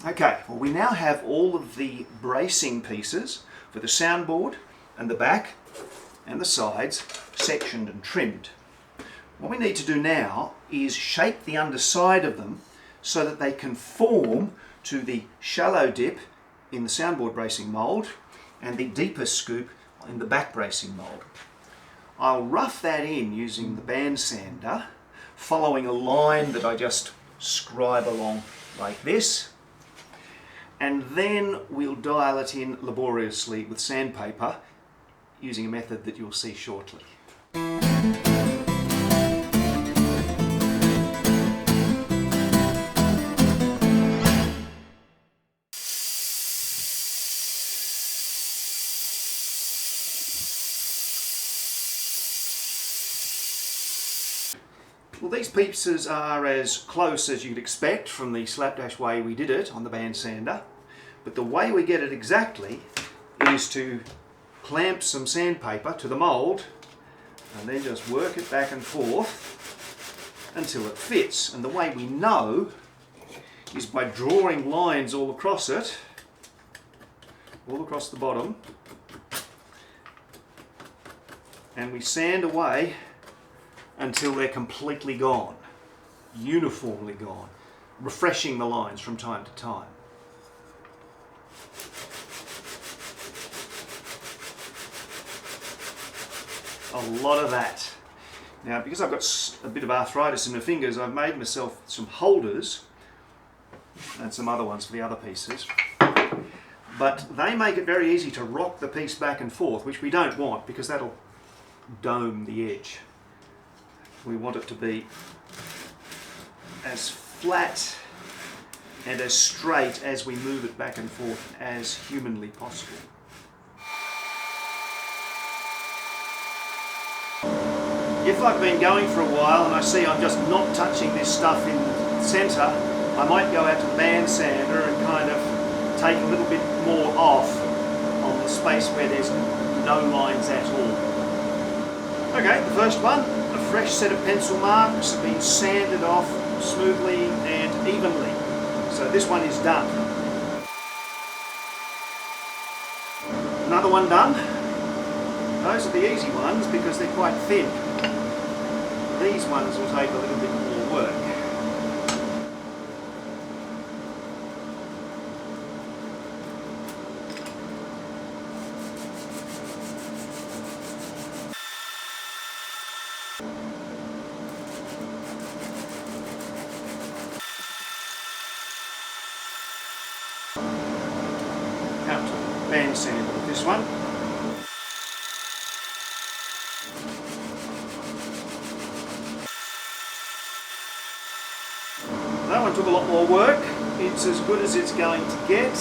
Okay, well we now have all of the bracing pieces for the soundboard and the back and the sides sectioned and trimmed. What we need to do now is shape the underside of them so that they conform to the shallow dip in the soundboard bracing mould and the deeper scoop in the back bracing mould. I'll rough that in using the band sander, following a line that I just scribe along like this, and then we'll dial it in laboriously with sandpaper using a method that you'll see shortly. Well, these pieces are as close as you'd expect from the slapdash way we did it on the band sander, but the way we get it exactly is to clamp some sandpaper to the mould and then just work it back and forth until it fits. And the way we know is by drawing lines all across it, all across the bottom, and we sand away until they're completely gone, uniformly gone, refreshing the lines from time to time. A lot of that. Now, because I've got a bit of arthritis in my fingers, I've made myself some holders and some other ones for the other pieces, but they make it very easy to rock the piece back and forth, which we don't want because that'll dome the edge. We want it to be as flat and as straight as we move it back and forth as humanly possible. If I've been going for a while and I see I'm just not touching this stuff in the centre, I might go out to the band sander and kind of take a little bit more off on the space where there's no lines at all. Okay, the first one. A fresh set of pencil marks have been sanded off smoothly and evenly. So this one is done. Another one done. Those are the easy ones because they're quite thin. These ones will take a little bit more work. Out to band sander with this one. That one took a lot more work. It's as good as it's going to get.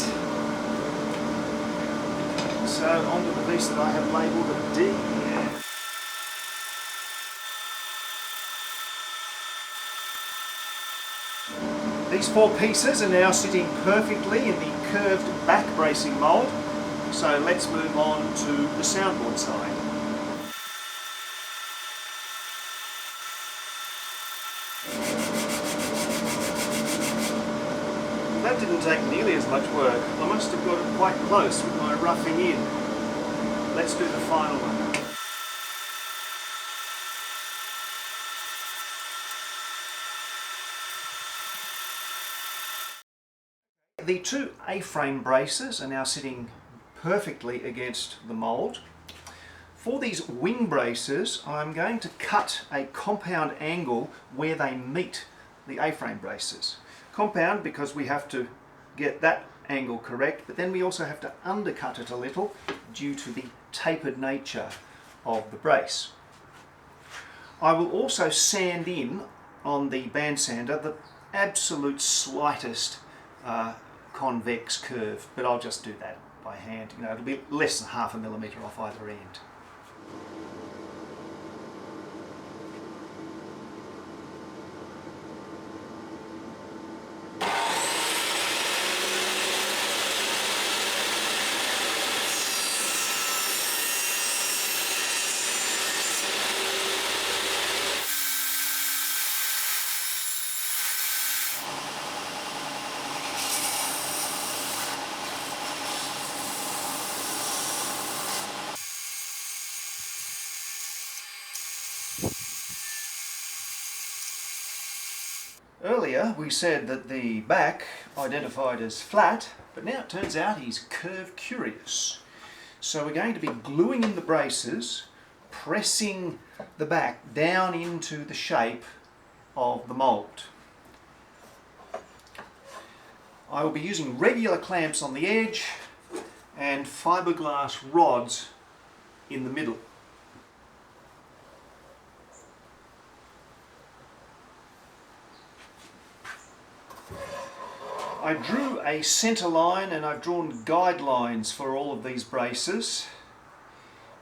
So onto the piece that I have labelled a D. These four pieces are now sitting perfectly in the curved back bracing mould, so let's move on to the soundboard side. That didn't take nearly as much work. I must have got it quite close with my roughing in. Let's do the final one. The two A-frame braces are now sitting perfectly against the mould. For these wing braces, I'm going to cut a compound angle where they meet the A-frame braces. Compound because we have to get that angle correct, but then we also have to undercut it a little due to the tapered nature of the brace. I will also sand in on the band sander the absolute slightest convex curve, but I'll just do that by hand. You know, it'll be less than 0.5 millimetre off either end. Earlier we said that the back identified as flat, but now it turns out he's curve curious. So we're going to be gluing in the braces, pressing the back down into the shape of the mould. I will be using regular clamps on the edge and fiberglass rods in the middle. I drew a centre line and I've drawn guidelines for all of these braces.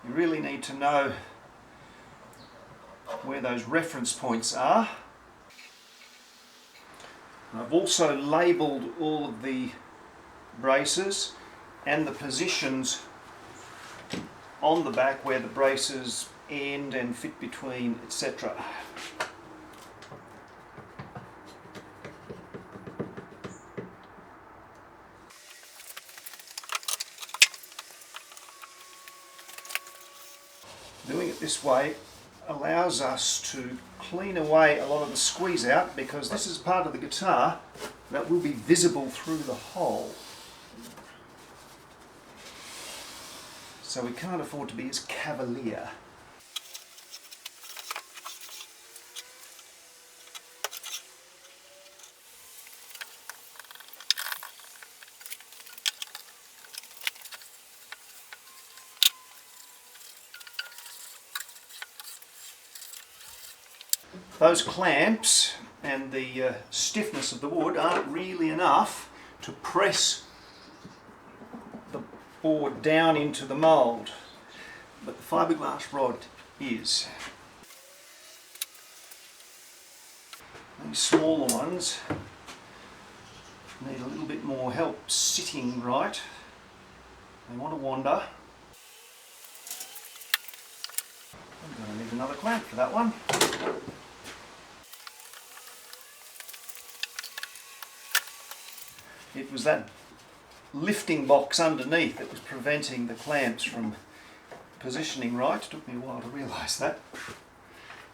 You really need to know where those reference points are. I've also labelled all of the braces and the positions on the back where the braces end and fit between, etc. Doing it this way allows us to clean away a lot of the squeeze out, because this is part of the guitar that will be visible through the hole. So we can't afford to be as cavalier. Those clamps and the stiffness of the wood aren't really enough to press the board down into the mould, but the fiberglass rod is. These smaller ones need a little bit more help sitting right. They want to wander. I'm going to need another clamp for that one. It was that lifting box underneath that was preventing the clamps from positioning right. It took me a while to realise that.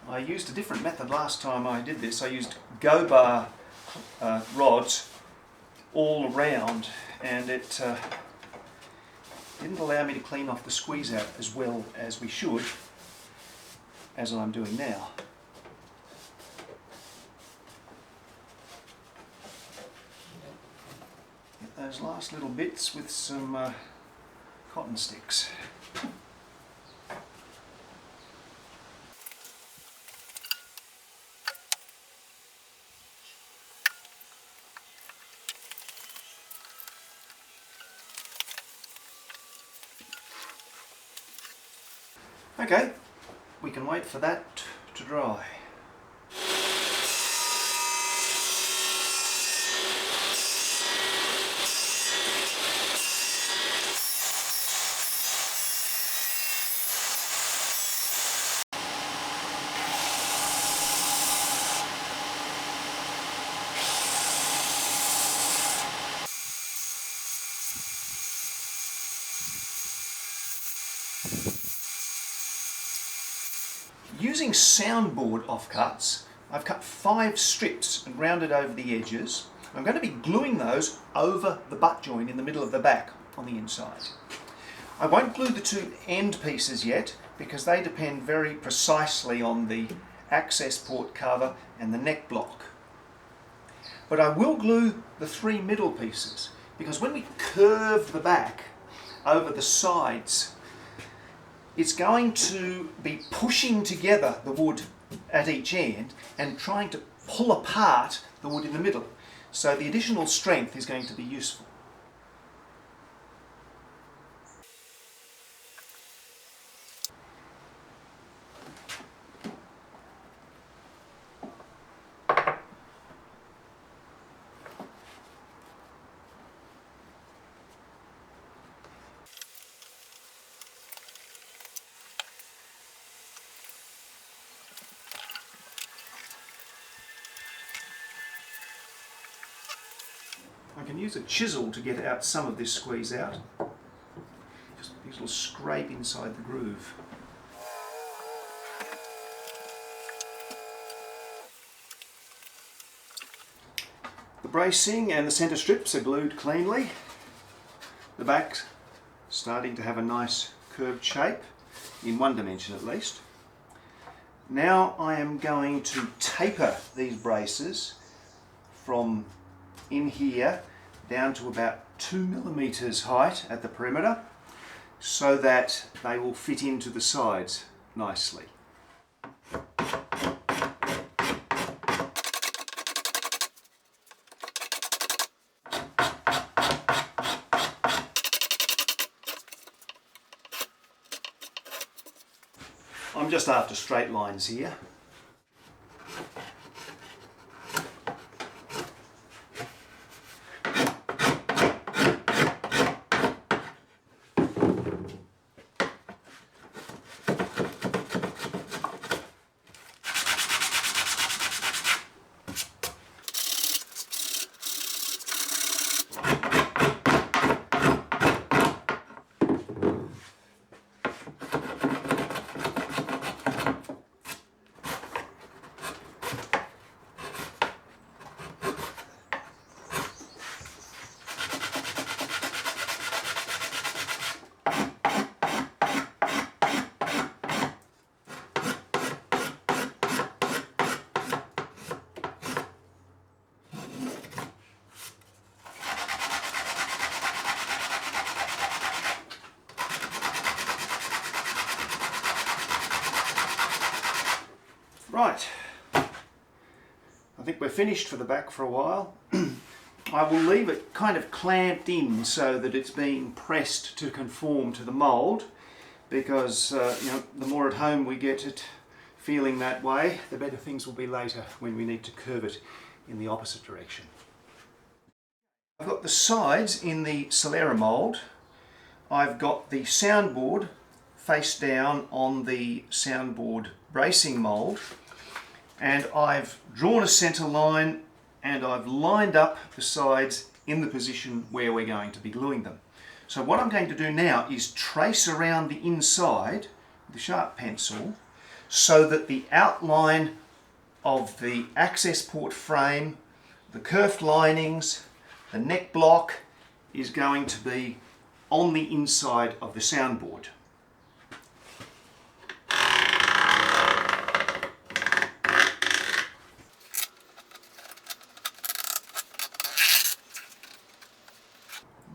I used a different method last time I did this. I used go bar rods all around, and it didn't allow me to clean off the squeeze out as well as we should, as I'm doing now. Those last little bits with some cotton sticks. Okay, we can wait for that to dry. Using soundboard offcuts, I've cut 5 strips and rounded over the edges. I'm going to be gluing those over the butt joint in the middle of the back on the inside. I won't glue the 2 end pieces yet, because they depend very precisely on the access port cover and the neck block. But I will glue the 3 middle pieces, because when we curve the back over the sides, it's going to be pushing together the wood at each end and trying to pull apart the wood in the middle. So the additional strength is going to be useful. I can use a chisel to get out some of this squeeze out. Just a little scrape inside the groove. The bracing and the centre strips are glued cleanly. The back's starting to have a nice curved shape, in one dimension at least. Now I am going to taper these braces from in here down to about 2 millimeters height at the perimeter, so that they will fit into the sides nicely. I'm just after straight lines here. Right, I think we're finished for the back for a while. I will leave it kind of clamped in so that it's being pressed to conform to the mould, because the more at home we get it feeling that way, the better things will be later when we need to curve it in the opposite direction. I've got the sides in the Solera mould. I've got the soundboard face down on the soundboard bracing mould, and I've drawn a centre line and I've lined up the sides in the position where we're going to be gluing them. So what I'm going to do now is trace around the inside with a sharp pencil so that the outline of the access port frame, the kerf linings, the neck block is going to be on the inside of the soundboard.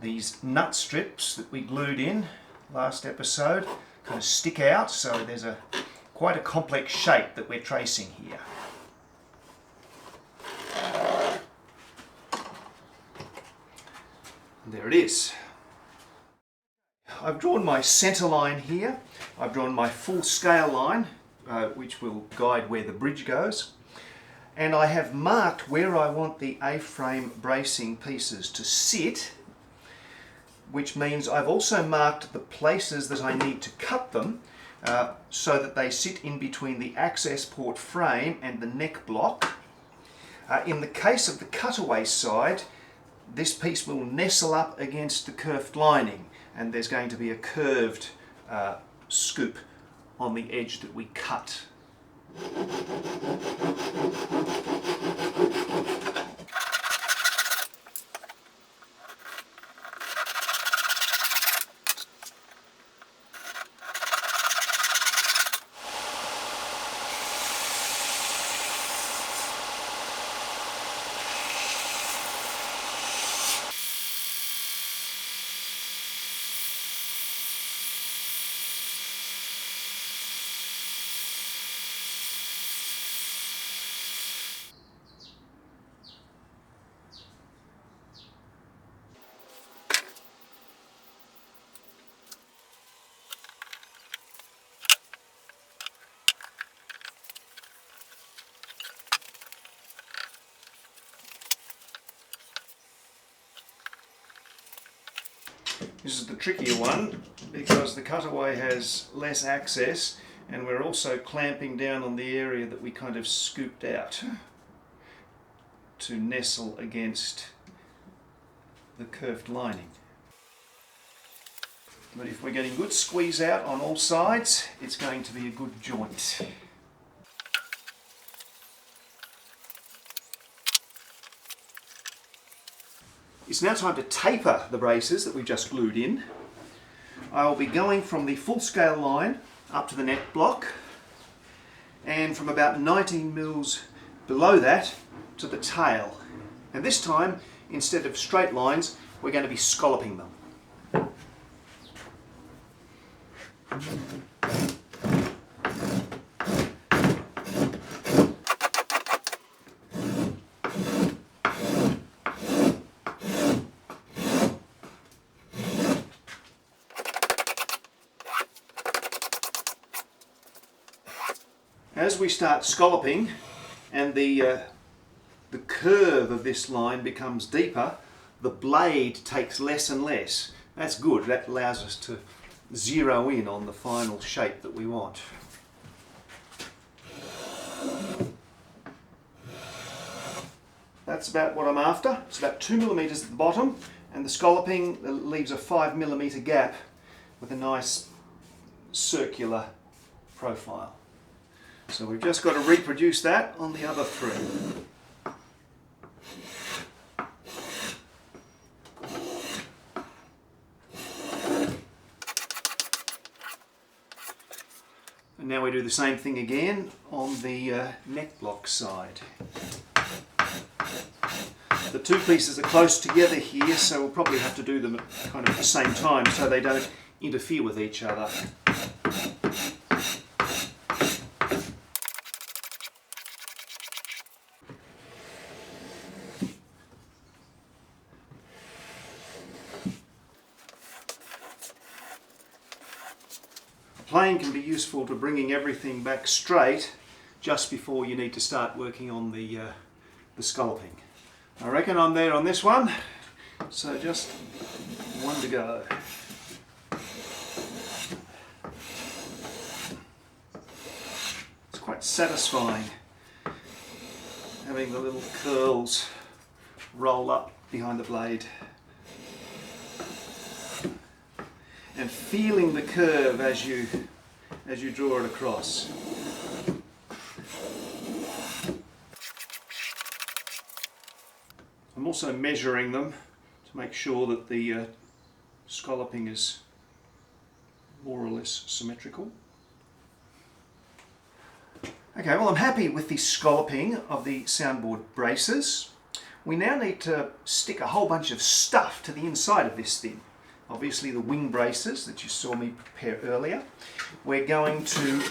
These nut strips that we glued in last episode kind of stick out, so there's quite a complex shape that we're tracing here. And there it is. I've drawn my centre line here. I've drawn my full scale line, which will guide where the bridge goes. And I have marked where I want the A-frame bracing pieces to sit, which means I've also marked the places that I need to cut them so that they sit in between the access port frame and the neck block. In the case of the cutaway side, this piece will nestle up against the curved lining, and there's going to be a curved scoop on the edge that we cut. This is the trickier one because the cutaway has less access, and we're also clamping down on the area that we kind of scooped out to nestle against the curved lining. But if we're getting good squeeze out on all sides, it's going to be a good joint. It's now time to taper the braces that we've just glued in. I'll be going from the full scale line up to the neck block, and from about 19 mils below that to the tail. And this time, instead of straight lines, we're going to be scalloping them. As we start scalloping and the curve of this line becomes deeper, the blade takes less and less. That's good. That allows us to zero in on the final shape that we want. That's about what I'm after. It's about 2 millimeters at the bottom, and the scalloping leaves a 5 millimeter gap with a nice circular profile. So we've just got to reproduce that on the other three. And now we do the same thing again on the neck block side. The two pieces are close together here, so we'll probably have to do them at kind of the same time so they don't interfere with each other. A plane can be useful to bringing everything back straight just before you need to start working on the scalloping. I reckon I'm there on this one, so just one to go. It's quite satisfying having the little curls roll up behind the blade and feeling the curve as you draw it across. I'm also measuring them to make sure that the scalloping is more or less symmetrical. Okay, well, I'm happy with the scalloping of the soundboard braces. We now need to stick a whole bunch of stuff to the inside of this thing. Obviously the wing braces that you saw me prepare earlier. We're going to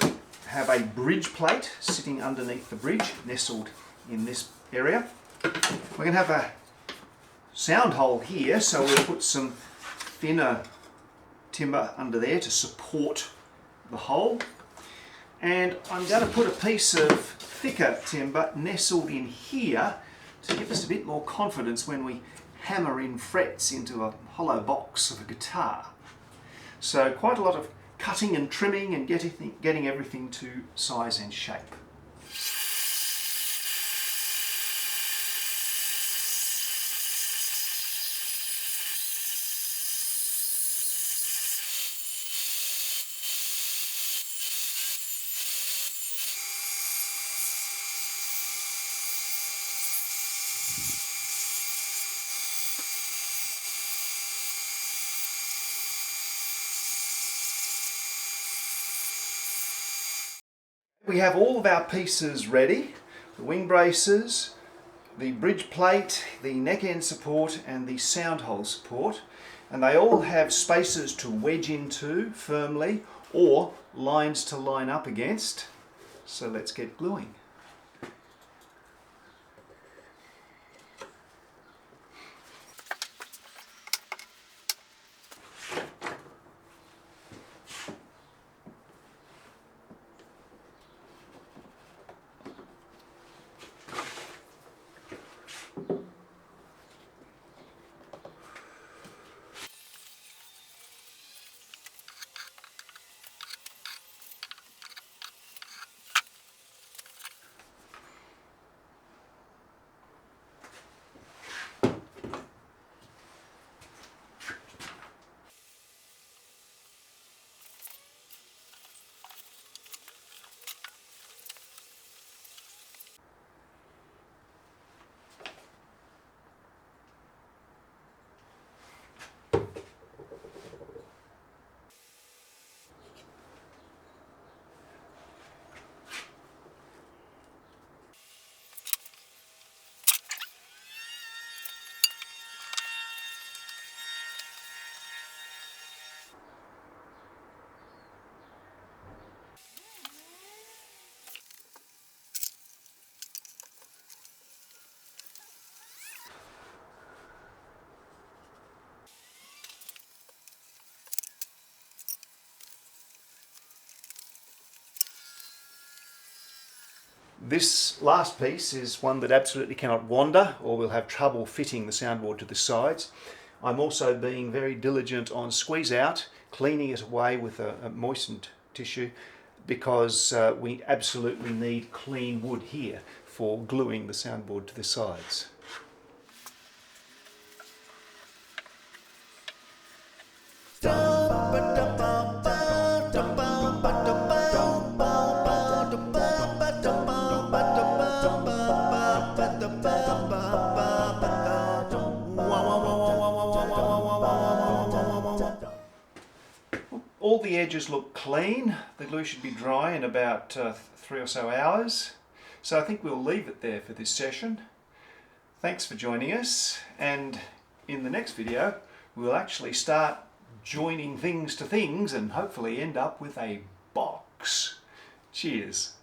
have a bridge plate sitting underneath the bridge, nestled in this area. We're going to have a sound hole here, so we'll put some thinner timber under there to support the hole. And I'm going to put a piece of thicker timber nestled in here to give us a bit more confidence when we hammer in frets into a hollow box of a guitar. So quite a lot of cutting and trimming and getting everything to size and shape. We have all of our pieces ready, the wing braces, the bridge plate, the neck end support and the sound hole support, and they all have spaces to wedge into firmly or lines to line up against. So let's get gluing. This last piece is one that absolutely cannot wander, or we'll have trouble fitting the soundboard to the sides. I'm also being very diligent on squeeze out, cleaning it away with a moistened tissue, because we absolutely need clean wood here for gluing the soundboard to the sides. All the edges look clean. The glue should be dry in about 3 or so hours. So I think we'll leave it there for this session. Thanks for joining us, and in the next video we'll actually start joining things to things and hopefully end up with a box. Cheers.